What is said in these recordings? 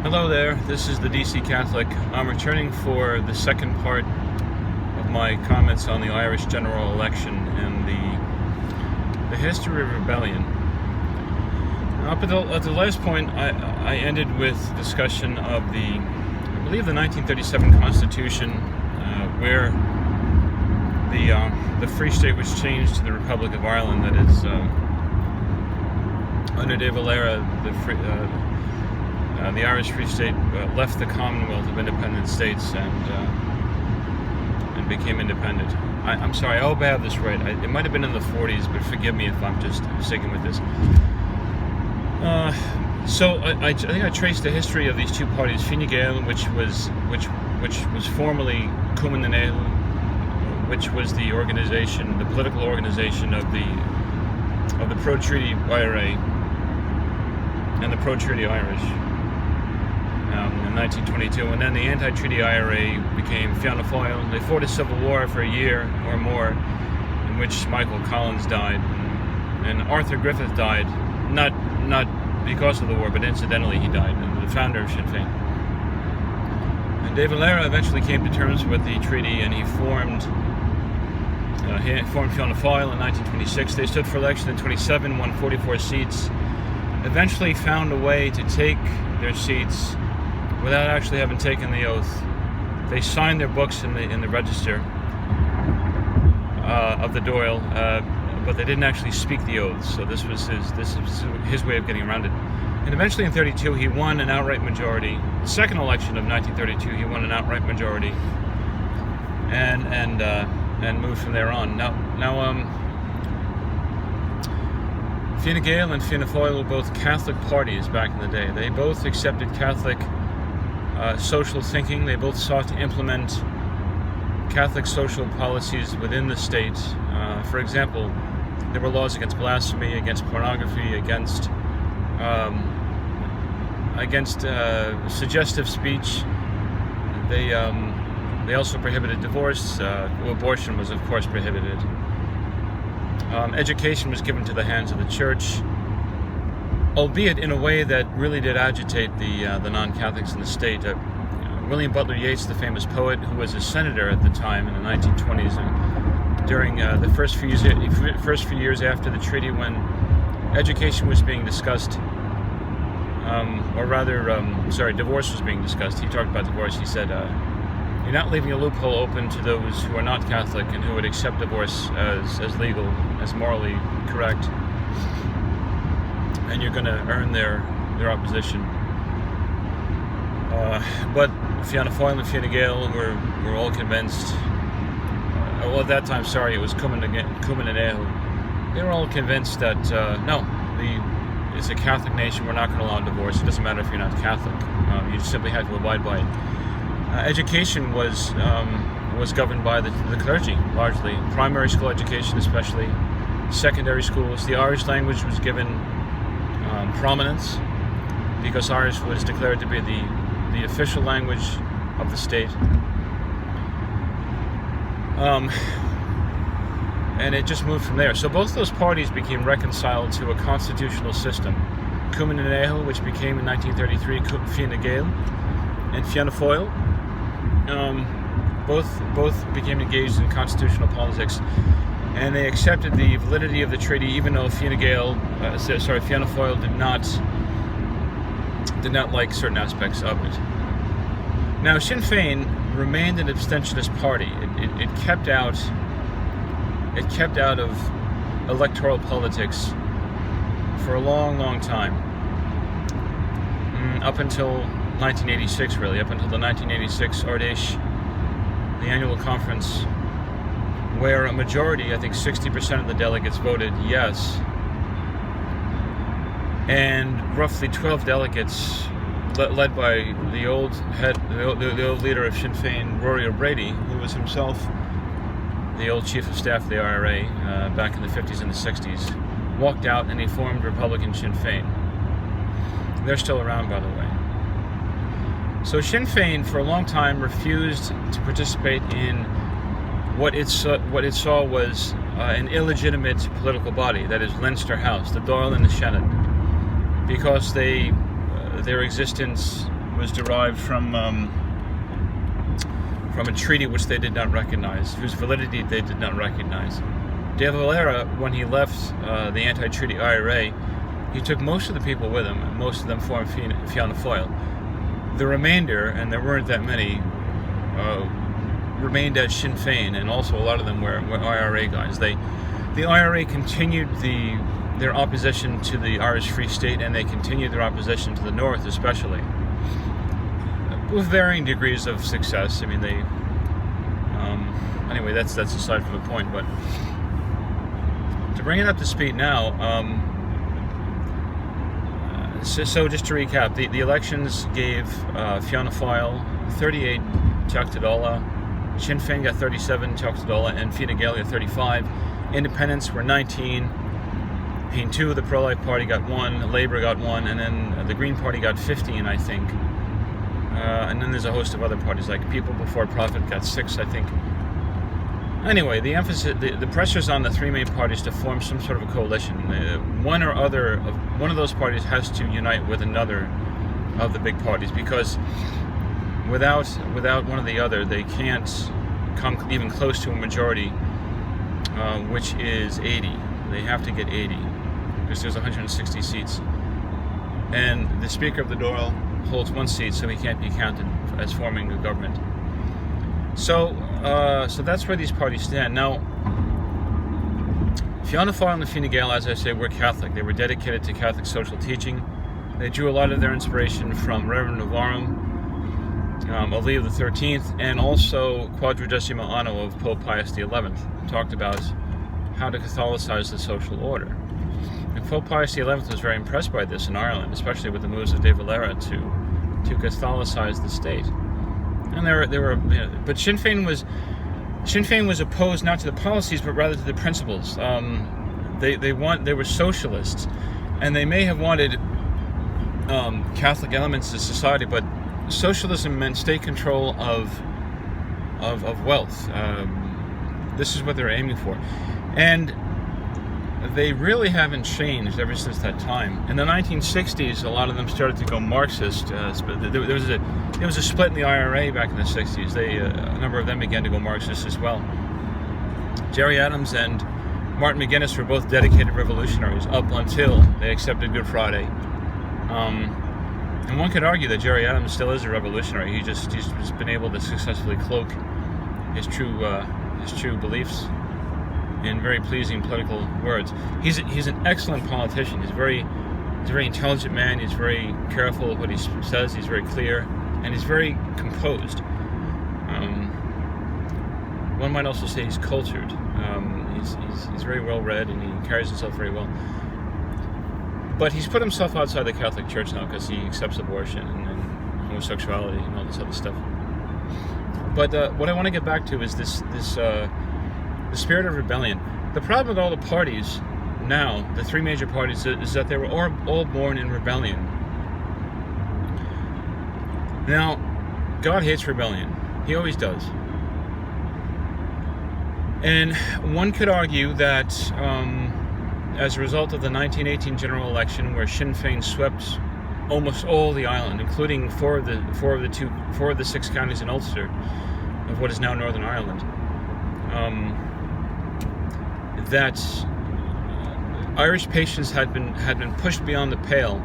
Hello there, this is the DC Catholic. I'm returning for the second part of my comments on the Irish general election and the history of rebellion. Up at the last point, I ended with discussion of I believe the 1937 Constitution, where the Free State was changed to the Republic of Ireland. That is, under De Valera, the Irish Free State left the Commonwealth of Independent States and became independent. I'm sorry, I hope I have this right. It might have been in the 40s, but forgive me if I'm just sticking with this. So I think I traced the history of these two parties. Fine Gael, which was formerly Cumann na nGaedheal, which was the organization, the political organization of the pro-treaty IRA and the pro-treaty Irish. In 1922, and then the anti-treaty IRA became Fianna Fáil. They fought a civil war for a year or more, in which Michael Collins died, and Arthur Griffith died, not because of the war, but incidentally he died, the founder of Sinn Féin. And De Valera eventually came to terms with the treaty, and he formed Fianna Fáil in 1926. They stood for election in 27, won 44 seats, eventually found a way to take their seats without actually having taken the oath. They signed their books in the register of the Dáil, but they didn't actually speak the oaths. So this was his way of getting around it. And eventually in 32 he won an outright majority. The second election of 1932 he won an outright majority, and moved from there on. Now Fine Gael and Fianna Fáil were both Catholic parties back in the day. They both accepted Catholic social thinking. They both sought to implement Catholic social policies within the state. For example, there were laws against blasphemy, against pornography, against suggestive speech. They also prohibited divorce. Abortion was, of course, prohibited. Education was given to the hands of the church, albeit in a way that really did agitate the non-Catholics in the state. William Butler Yeats, the famous poet, who was a senator at the time in the 1920s, and during the first few years after the treaty, when education was being discussed, divorce was being discussed. He talked about divorce. He said, "You're not leaving a loophole open to those who are not Catholic and who would accept divorce as legal, as morally correct, and you're going to earn their opposition." But Fianna Fáil and Fine Gael were all convinced. Well, at that time, it was Cumann na nGaedheal. They were all convinced that it's a Catholic nation. We're not going to allow divorce. It doesn't matter if you're not Catholic. You simply have to abide by it. Education was governed by the clergy, largely. Primary school education, especially. Secondary schools. The Irish language was given prominence because Irish was declared to be the official language of the state. And it just moved from there. So both those parties became reconciled to a constitutional system. Cumann na nGaedheal, which became in 1933 Fine Gael, and Fianna Fáil, both became engaged in constitutional politics, and they accepted the validity of the treaty, even though Fianna Fáil did not like certain aspects of it. Now, Sinn Féin remained an abstentionist party. It kept out of electoral politics for a long, long time, up until 1986, really, up until the 1986 Ardèche, the annual conference, where a majority, I think 60% of the delegates voted yes, and roughly 12 delegates, led by the old leader of Sinn Féin, Rory O'Brady, who was himself the old chief of staff of the IRA back in the 50s and the 60s, walked out and he formed Republican Sinn Féin. They're still around, by the way. So Sinn Féin, for a long time, refused to participate in what it saw was an illegitimate political body, that is Leinster House, the Dáil and the Seanad, because their existence was derived from a treaty which they did not recognize, whose validity they did not recognize. De Valera, when he left the anti-treaty IRA, he took most of the people with him, and most of them formed Fianna Fáil. The remainder, and there weren't that many, remained as Sinn Féin, and also a lot of them were IRA guys. The IRA continued their opposition to the Irish Free State, and they continued their opposition to the North, especially, with varying degrees of success. I mean, they. Anyway, that's aside from the point. But to bring it up to speed now, so just to recap, the elections gave Fianna Fáil 38 Teach Dála, Sinn Féin got 37 Teach Dála, and Fine Gael got 35. Independents were 19. Hain 2, the Pro-Life Party, got 1, Labour got 1, and then the Green Party got 15, I think. And then there's a host of other parties, like People Before Profit got 6, I think. Anyway, the pressure's on the three main parties to form some sort of a coalition. One or other of one of those parties has to unite with another of the big parties, because without one or the other, they can't come even close to a majority, which is 80. They have to get 80, because there's 160 seats. And the Speaker of the Dáil holds 1 seat, so he can't be counted as forming a government. So that's where these parties stand. Now, Fianna Fáil and the Fine Gael, as I say, were Catholic. They were dedicated to Catholic social teaching. They drew a lot of their inspiration from Rerum Novarum of Leo XIII, and also Quadragesimo Anno of Pope Pius XI. Talked about how to Catholicize the social order. And Pope Pius XI was very impressed by this in Ireland, especially with the moves of De Valera to Catholicize the state. And there were, but Sinn Féin was opposed not to the policies, but rather to the principles. They were socialists, and they may have wanted Catholic elements to society, but socialism meant state control of wealth. This is what they were aiming for, and they really haven't changed ever since that time. In the 1960s, a lot of them started to go Marxist. There was a split in the IRA back in the 60s. A number of them began to go Marxist as well. Gerry Adams and Martin McGuinness were both dedicated revolutionaries up until they accepted Good Friday. And one could argue that Gerry Adams still is a revolutionary. He's just been able to successfully cloak his true beliefs in very pleasing political words. He's an excellent politician. He's a very intelligent man. He's very careful of what he says. He's very clear, and he's very composed. One might also say he's cultured. He's very well read, and he carries himself very well. But he's put himself outside the Catholic Church now because he accepts abortion and homosexuality and all this other stuff. But what I want to get back to is the spirit of rebellion. The problem with all the parties now, the three major parties, is that they were all born in rebellion. Now, God hates rebellion. He always does. And one could argue that as a result of the 1918 general election, where Sinn Féin swept almost all the island, including four of the 6 counties in Ulster of what is now Northern Ireland, that Irish patients had been pushed beyond the pale,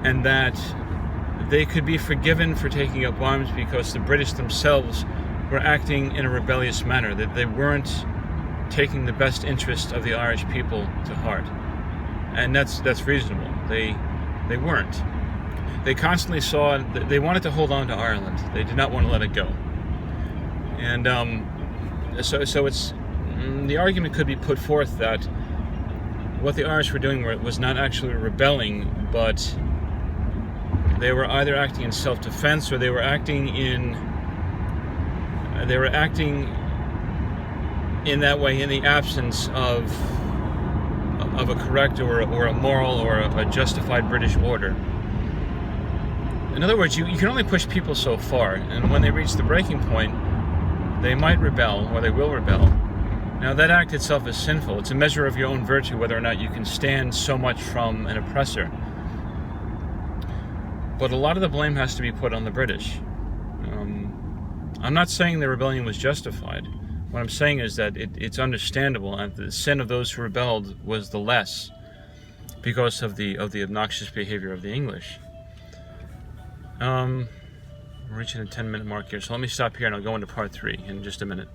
and that they could be forgiven for taking up arms because the British themselves were acting in a rebellious manner, that they weren't taking the best interest of the Irish people to heart. And that's reasonable. They weren't. They constantly saw, they wanted to hold on to Ireland. They did not want to let it go. And so it's, the argument could be put forth that what the Irish were doing was not actually rebelling, but they were either acting in self-defense, or they were acting in that way in the absence of a correct or a moral or a justified British order. In other words, you can only push people so far, and when they reach the breaking point, they might rebel, or they will rebel. Now, that act itself is sinful. It's a measure of your own virtue, whether or not you can stand so much from an oppressor. But a lot of the blame has to be put on the British. I'm not saying the rebellion was justified. What I'm saying is that it's understandable, and the sin of those who rebelled was the less because of the obnoxious behavior of the English. We're reaching the 10-minute mark here, so let me stop here and I'll go into part 3 in just a minute.